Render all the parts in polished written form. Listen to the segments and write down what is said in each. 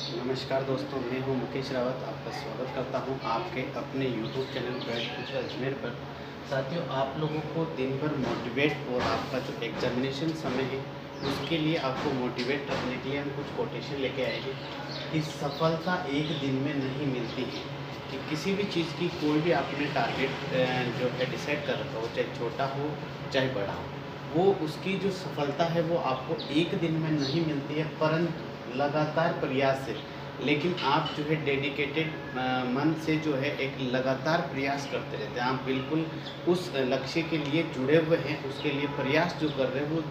नमस्कार दोस्तों, मैं हूं मुकेश रावत। आपका स्वागत करता हूं आपके अपने YouTube चैनल गाइड कुछ अजमेर पर। साथियों, आप लोगों को दिन भर मोटिवेट और आपका जो एग्जामिनेशन समय है उसके लिए आपको मोटिवेट रखने के लिए हम कुछ कोटेशन लेके आए हैं कि सफलता एक दिन में नहीं मिलती है। कि किसी भी चीज़ की कोई भी आपने टारगेट जो है डिसाइड कर रखा हो, चाहे छोटा हो चाहे बड़ा हो, वो उसकी जो सफलता है वो आपको एक दिन में नहीं मिलती है, परंतु लगातार प्रयास से। लेकिन आप जो है डेडिकेटेड मन से जो है एक लगातार प्रयास करते रहते हैं। आप बिल्कुल उस लक्ष्य के लिए जुड़े हुए हैं, उसके लिए प्रयास जो कर रहे हैं वो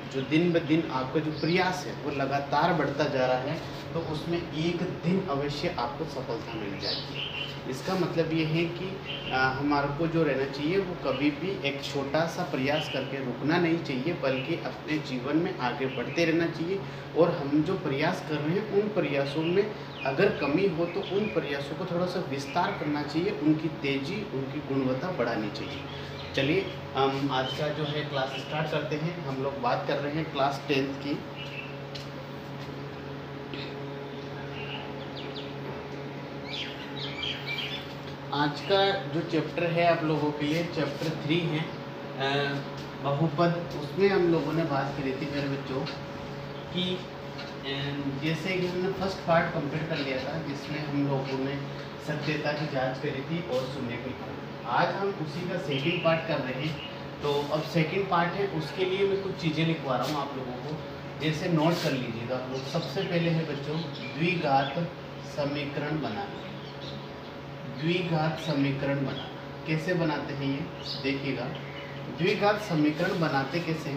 जो दिन ब दिन आपका जो प्रयास है वो लगातार बढ़ता जा रहा है, तो उसमें एक दिन अवश्य आपको सफलता मिल जाएगी। इसका मतलब ये है कि हमारे को जो रहना चाहिए वो कभी भी एक छोटा सा प्रयास करके रुकना नहीं चाहिए, बल्कि अपने जीवन में आगे बढ़ते रहना चाहिए। और हम जो प्रयास कर रहे हैं उन प्रयासों में अगर कमी हो तो उन प्रयासों को थोड़ा सा विस्तार करना चाहिए, उनकी तेज़ी उनकी गुणवत्ता बढ़ानी चाहिए। चलिए हम आज का जो है क्लास स्टार्ट करते हैं। हम लोग बात कर रहे हैं क्लास 10th की। आज का जो चैप्टर है आप लोगों के लिए चैप्टर 3 है, बहुपद। उसमें हम लोगों ने बात करी थी मेरे बच्चों कि जैसे कि हमने फर्स्ट पार्ट कंप्लीट कर लिया था, जिसमें हम लोगों ने सत्यता की जांच करी थी और शून्य की। आज हम उसी का सेकंड पार्ट कर रहे हैं। तो अब सेकंड पार्ट है, उसके लिए मैं कुछ चीज़ें लिखवा रहा हूँ आप लोगों को, जैसे नोट कर लीजिएगा आप लोग। सबसे पहले है बच्चों द्विघात समीकरण बनाना। द्विघात समीकरण बनाना कैसे बनाते हैं ये देखिएगा। द्विघात समीकरण बनाते कैसे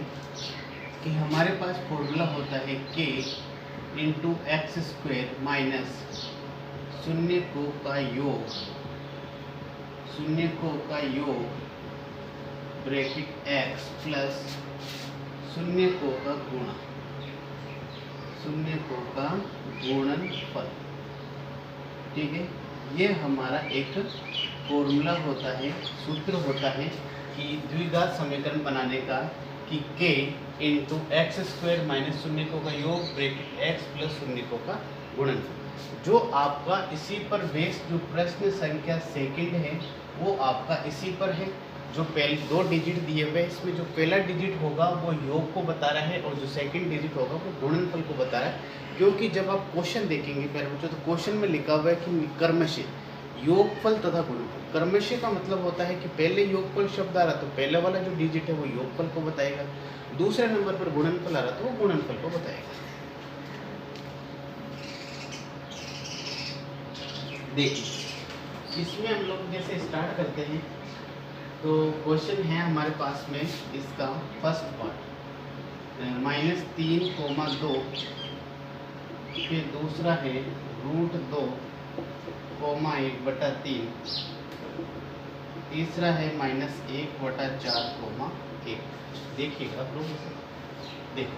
कि हमारे पास फॉर्मूला होता है k into x square minus शून्य को का योग, शून्य को का योग ब्रैकेट x प्लस शून्य को का गुणा, शून्य को का गुणनफल। ठीक है, ये हमारा एक फॉर्मूला होता है, सूत्र होता है कि द्विघात समीकरण बनाने का, कि k into x square minus शून्य को का योग ब्रैकेट x प्लस शून्य को का गुणनफल। जो आपका इसी पर बेस्ड जो प्रश्न संख्या सेकंड है वो आपका इसी पर है। जो पहले दो डिजिट दिए हुए, इसमें जो पहला डिजिट होगा वो योग को बता रहा है और जो सेकंड डिजिट होगा वो गुणनफल को बता रहा है। क्योंकि जब आप क्वेश्चन देखेंगे प्यारे बच्चों, तो क्वेश्चन में लिखा हुआ है कि क्रमशः योगफल तथा गुणनफल। क्रमशः का मतलब होता है कि पहले योगफल शब्द आ रहा तो पहले वाला जो डिजिट है वो योगफल को बताएगा, दूसरे नंबर पर गुणनफल आ रहा तो वो गुणनफल को बताएगा। देखिए इसमें हम लोग जैसे स्टार्ट करते हैं, तो क्वेश्चन है हमारे पास में इसका फर्स्ट पार्ट -3,2, फिर दूसरा है √2,1/3, तीसरा है -1/4,1। देखिएगा आप लोग, देखो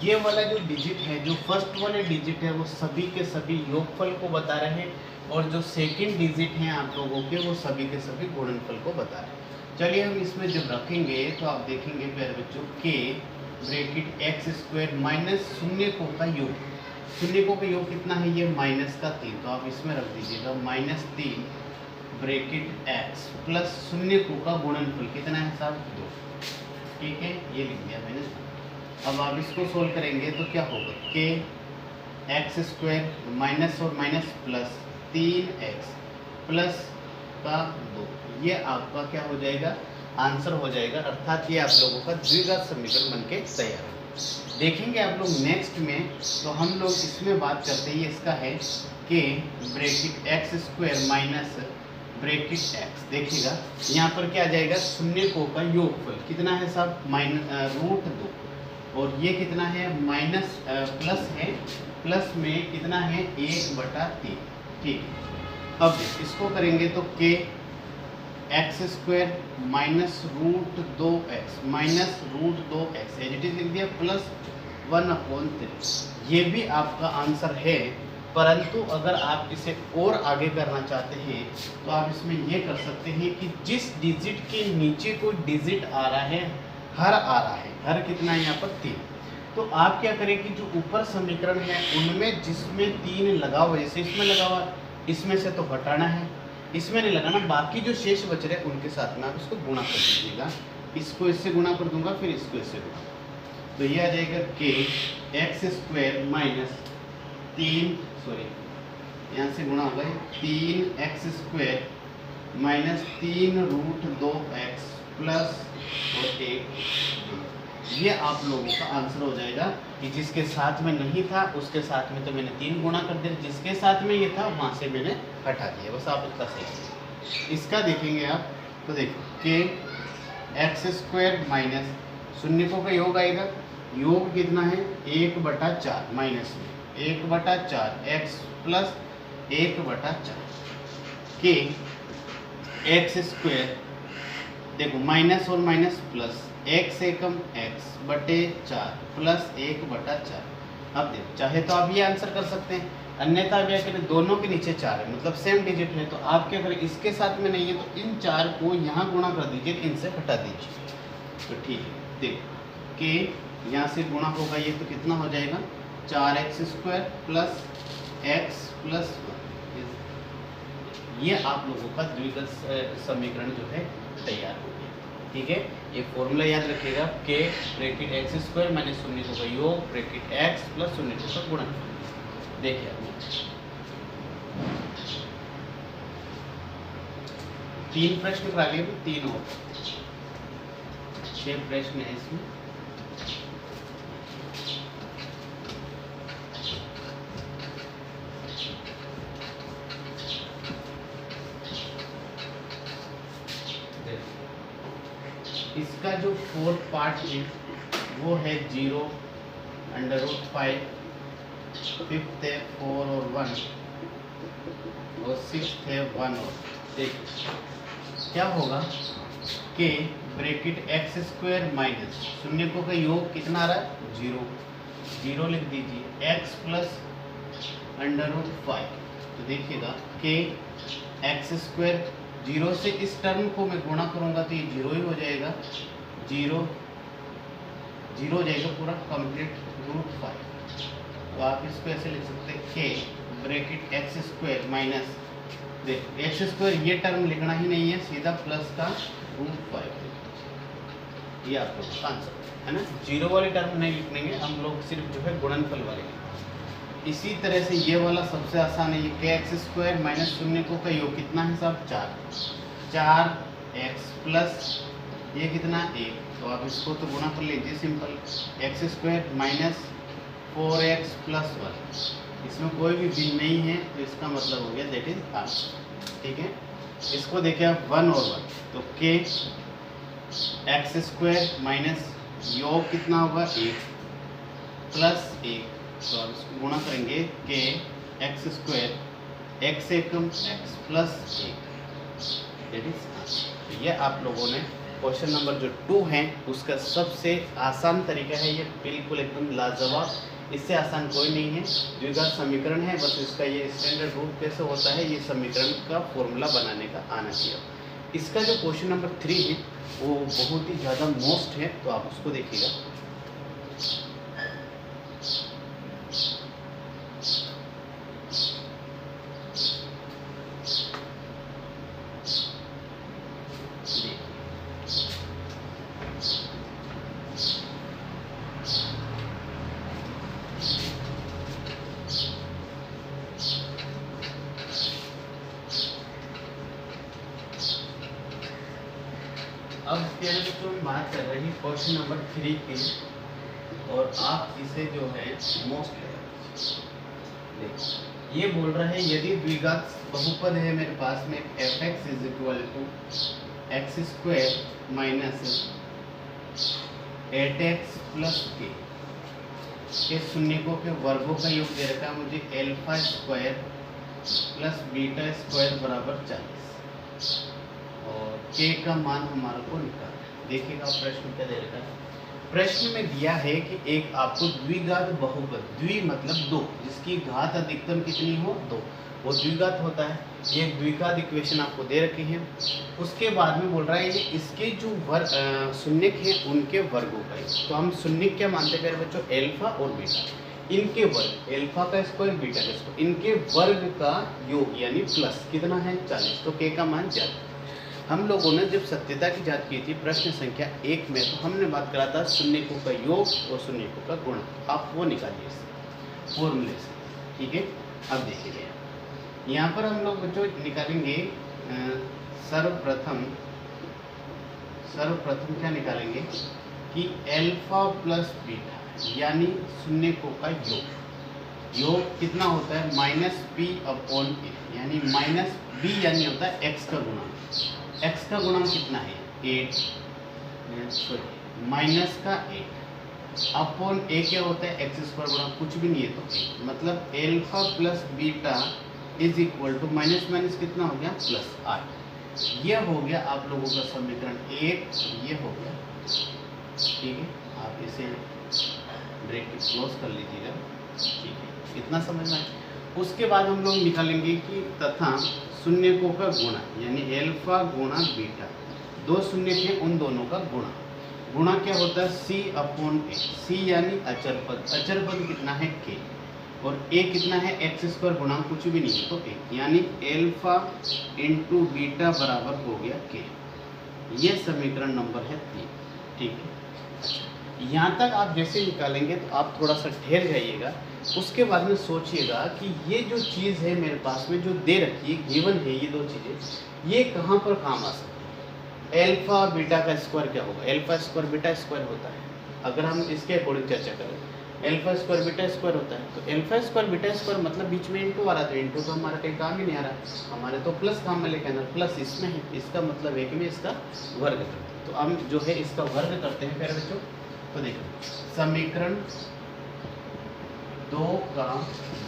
ये वाला जो डिजिट है, जो फर्स्ट वाले डिजिट है वो सभी के सभी योगफल को बता रहे हैं, और जो सेकंड डिजिट हैं आप लोगों के वो सभी के सभी गुणनफल को बता रहे हैं। चलिए हम इसमें जब रखेंगे तो आप देखेंगे प्यारे बच्चों k bracket x square minus शून्य को का योग, शून्य को का योग कितना है ये -3, तो आप इसमें रख दीजिएगा -3 ब्रैकेट x प्लस शून्य को का गुणनफल कितना है साहब 2। ठीक है, ये लिख दिया मैंने। अब आप इसको सोल्व करेंगे तो क्या होगा, k एक्स स्क्वायर माइनस और माइनस प्लस 3x प्लस का 2, ये आपका क्या हो जाएगा, आंसर हो जाएगा। अर्थात ये आप लोगों का द्विघात समीकरण बनके तैयार है। देखेंगे आप लोग नेक्स्ट में, तो हम लोग इसमें बात करते हैं, इसका है k bracket x square minus bracket x। देखिएगा यहाँ पर क्या आ जाएगा, शून्य को का योगफल कितना है साहब √2, और ये कितना है माइनस प्लस है, प्लस में कितना है 1/3। ठीक, अब इसको करेंगे तो k x square minus √2x minus √2x as it is लिख दिया, प्लस 1/3। ये भी आपका आंसर है, परंतु अगर आप इसे और आगे करना चाहते हैं तो आप इसमें ये कर सकते हैं कि जिस डिजिट के नीचे कोई डिजिट आ रहा है, हर आ रहा है, हर कितना है यहाँ पर 3, तो आप क्या करें कि जो ऊपर समीकरण है उनमें जिसमें 3 लगा हुआ, जैसे इसमें लगा हुआ, इसमें से तो हटाना है, इसमें नहीं लगाना, बाकी जो शेष बच रहे उनके साथ में आप इसको गुणा कर दीजिएगा। इसको इससे गुणा कर दूंगा, फिर इसको इससे गुणा, तो ये आ जाएगा के एक्स स्क्वायर माइनस 3, सॉरी यहाँ से गुणा होगा 3x square minus 3√2x plus और 1। ये आप लोगों का आंसर हो जाएगा कि जिसके साथ में नहीं था उसके साथ में तो मैंने 3 गुणा कर दिया, जिसके साथ में ये था वहाँ से मैंने हटा दिया, बस आप इतना सही। इसका देखेंगे आप तो देखो कि एक्स स्क्वायर माइनस शून्यकों का योग आएगा, योग कितना है 1/4 माइनस में 1/4 एक्स प्लस 1/4 के एक्स स्क्वायर, देखो माइनस और माइनस प्लस, एक्स एकम एक्स बटे 4 प्लस 1/4। अब देखो चाहे तो आप ये आंसर कर सकते हैं, अन्यथा भी अगर दोनों के नीचे 4 है मतलब सेम डिजिट है, तो आप क्या करें इसके साथ में नहीं है तो इन 4 को यहाँ गुणा कर दीजिए, इनसे हटा दीजिए, तो ठीक है। देखो कि यहाँ से गुणा होगा ये तो कितना हो जाएगा 4x square plus x plus 1। ये आप लोगों का द्विघात समीकरण जो है तैयार हो गया। ठीक है, ये फॉर्मूला याद रखिएगा के ब्रैकेट एक्स स्क्वायर माइनस शून्य का योग ब्रैकेट एक्स प्लस शून्य का गुणन। देखिए आपने 3 प्रश्न करा लिए, 3 और 6 प्रश्न है इसमें। इसका जो 4th पार्ट है वो है 0, √5, 5th है 4 और 1 और 6th है 1 और। देखिए क्या होगा कि ब्रैकेट एक्स स्क्वायर माइनस शून्यकों का योग कितना आ रहा है 0, 0 लिख दीजिए x प्लस √5। तो देखिएगा कि एक्स स्क्वायर 0 से इस टर्म को मैं गुणा करूंगा तो ये 0 ही हो जाएगा, 0 हो जाएगा पूरा कंप्लीट √5। तो आप इसको ऐसे लिख सकते हैं के ब्रैकेट एक्स स्क्वायर माइनस, देखो एक्स स्क्वायर ये टर्म लिखना ही नहीं है, सीधा प्लस का √5। ये आप लोग का आंसर है ना, 0 वाले टर्म नहीं लिखेंगे हम लोग, सिर्फ जो है गुणनफल वाले। इसी तरह से ये वाला सबसे आसान है, ये के एक्स स्क्वायर माइनस शून्यकों का योग कितना है साहब 4x प्लस ये कितना 1, तो आप इसको तो गुणा कर लीजिए simple, x square minus 4x plus 1, इसमें कोई भी भिन्न नहीं है तो इसका मतलब हो गया दैट इज आंसर। ठीक है, इसको देखिए आप 1 और 1, तो के एक्स स्क्वायर माइनस योग कितना होगा 1 प्लस 1, तो आप इसको गुणा करेंगे के x square x Ekam x plus 1 that is answer. तो ये आप लोगों ने क्वेश्चन नंबर जो 2 है उसका सबसे आसान तरीका है, ये बिल्कुल एकदम लाजवाब, इससे आसान कोई नहीं है। द्विघात समीकरण है, बस इसका ये स्टैंडर्ड रूप कैसे होता है ये समीकरण का फॉर्मूला बनाने का आना चाहिए। इसका जो क्वेश्चन नंबर 3 है वो बहुत ही ज़्यादा मोस्ट है, तो आप उसको देखिएगा। अब तो बात कर रही क्वेश्चन नंबर 3 की, और आप इसे जो है मोस्ट देखिए, ये बोल रहा है यदि द्विघात बहुपद है मेरे पास में fx is equal to x square minus 8x plus के शून्यकों के वर्गों का योग दे रखा है मुझे alpha square plus beta square बराबर 40, और के का मान हमारे को निकालना है। देखिएगा प्रश्न क्या दे रखा है, प्रश्न में दिया है कि एक आपको द्विघात बहुपद, द्वि मतलब दो, जिसकी घात अधिकतम कितनी हो 2, वो द्विघात होता है। ये द्विघात इक्वेशन आपको दे रखी है। उसके बाद में बोल रहा है ये इसके जो शून्यक हैं उनके वर्गों का है। तो हम शून्यक क्या मानते हैं बच्चों, एल्फा और बीटा, इनके वर्ग, एल्फा का स्क्वायर बीटा का स्क्वायर, इनके वर्ग का योग यानी प्लस कितना है 40। तो के का मान ज्ञात। हम लोगों ने जब सत्यता की जांच की थी प्रश्न संख्या 1 में, तो हमने बात करा था शून्यकों का योग और शून्यकों का गुणा। आप वो निकालिए इससे फॉर्मूले से, ठीक है। अब देखिए यहाँ पर हम लोग बच्चों निकालेंगे सर्वप्रथम क्या निकालेंगे कि एल्फा प्लस बीटा यानी शून्यकों का योग कितना होता है -p/a, यानी -b यानी होता है x का गुणा। x का गुणा कितना है 8, माइनस का 8 अपॉन a क्या होता है x² गुणा कुछ भी नहीं है तो 8, मतलब alpha plus beta is equal to minus minus कितना हो गया +8। ये हो गया आप लोगों का समीकरण 1, ये हो गया, ठीक है। आप इसे ब्रैकेट क्लोज कर लीजिएगा, ठीक है, इतना समझ में आए। उसके बाद हम लोग निकालेंगे कि तथा शून्यकों का गुणा यानी एल्फा गुणा बीटा, दो शून्य थे उन दोनों का गुणा क्या होता है c/a, c यानी अचर पद कितना है k, और a कितना है x² गुणा कुछ भी नहीं तो a, यानी एल्फा इंटू बीटा बराबर हो गया k। ये समीकरण नंबर है 3, ठीक है। यहाँ तक आप जैसे निकालेंगे तो आप थोड़ा सा ठहर जाइएगा, उसके बाद में सोचिएगा कि ये जो चीज़ है मेरे पास में जो दे रखी है, गिवन है, ये दो चीज़ें ये कहाँ पर काम आ सकती है। एल्फा बीटा का स्क्वायर क्या होगा, एल्फा स्क्वायर बीटा स्क्वायर होता है। अगर हम इसके अकॉर्डिंग चर्चा करें, एल्फा स्क्वायर बीटा स्क्वायर होता है, तो एल्फा स्क्वायर बीटा स्क्वायर मतलब बीच में इंटू आ रहा था, इंटू तो हमारा कहीं काम ही नहीं आ रहा, हमारे तो प्लस काम में लेके आना, प्लस इसमें है, इसका मतलब है कि मैं इसका वर्ग करते हैं। तो हम जो है इसका वर्ग करते हैं प्यारे बच्चों। तो देखो समीकरण 2 का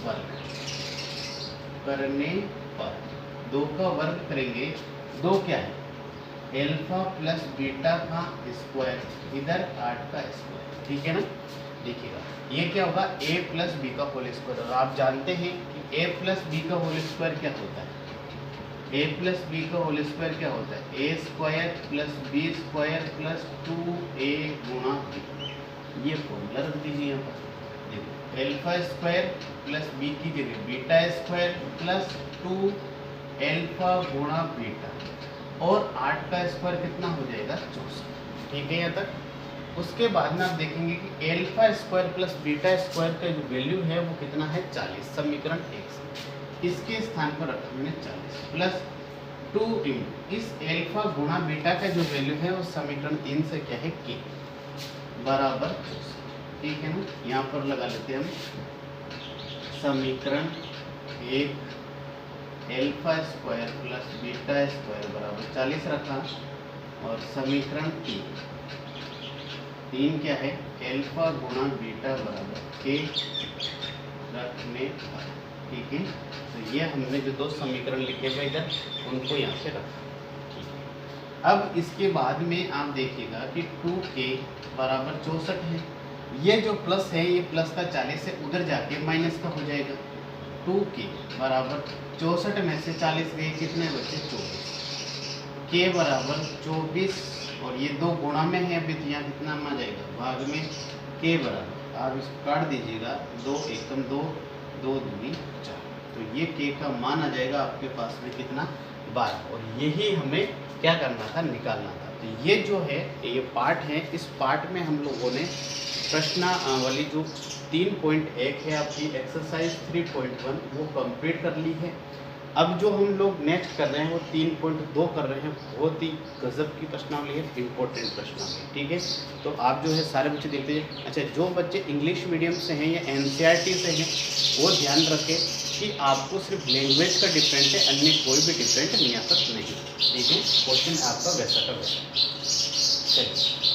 वर्ग करने पर, 2 का वर्ग करेंगे, 2 क्या है एल्फा प्लस बीटा का स्क्वायर, इधर 8 का स्क्वायर, ठीक है ना। देखिएगा ये क्या होगा a प्लस बी का होल स्क्वायर, और आप जानते हैं कि a प्लस बी का होल स्क्वायर क्या होता है, a प्लस बी का होल स्क्वायर क्या होता है a square plus b square plus 2a गुणा b। ये फॉर्मूला रख दीजिए यहाँ पर। देखो एल्फा स्क्वायर प्लस बी की जगह बीटा स्क्वायर प्लस 2 एल्फा गुणा बीटा, और 8 का स्क्वायर कितना हो जाएगा 64, ठीक है यहाँ तक। उसके बाद में आप देखेंगे कि alpha square plus beta square का जो वैल्यू है वो कितना है 40, समीकरण 1 से। इसके स्थान पर रखा मैंने 40 प्लस 2 इंटू इस एल्फा गुणा बीटा का जो वैल्यू है वो समीकरण 3 से क्या है k बराबर 64, ठीक है ना। यहाँ पर लगा लेते हैं हम समीकरण 1 alpha square plus beta square बराबर 40 रखा, और समीकरण 3 क्या है एल्फा गुणा बीटा बराबर k रखने पर, ठीक है। तो ये हमने जो दो समीकरण लिखे हुए इधर उनको यहाँ पे रखा, ठीक है। अब इसके बाद में आप देखिएगा कि 2k बराबर 64 है, ये जो प्लस है ये प्लस का 40 से उधर जाके माइनस का हो जाएगा। 2k बराबर 64 में से 40 गए कितने बचे 24, k बराबर 24, और ये 2 गुणा में है अभी तो यहाँ कितना आ जाएगा भाग में, k बराबर आप इसको काट दीजिएगा 2 एकम 2, 2 दूनी 4, तो ये k का मान आ जाएगा आपके पास में कितना 12, और यही हमें क्या करना था निकालना था। तो ये जो है ये पार्ट है, इस पार्ट में हम लोगों ने प्रश्नावली जो 3.1 है आपकी एक्सरसाइज 3.1 वो कंप्लीट कर ली है। अब जो हम लोग नेक्स्ट कर रहे हैं वो 3.2 कर रहे हैं, बहुत ही गजब की प्रश्नावली है, इम्पोर्टेंट प्रश्नावली, ठीक है। तो आप जो है सारे बच्चे देखते हैं। अच्छा जो बच्चे इंग्लिश मीडियम से हैं या NCERT से हैं वो ध्यान रखें कि आपको सिर्फ लैंग्वेज का डिफरेंट है, अन्य कोई भी डिफरेंट नहीं आता नहीं, ठीक है। क्वेश्चन आपका वैसा का वैसा। चलिए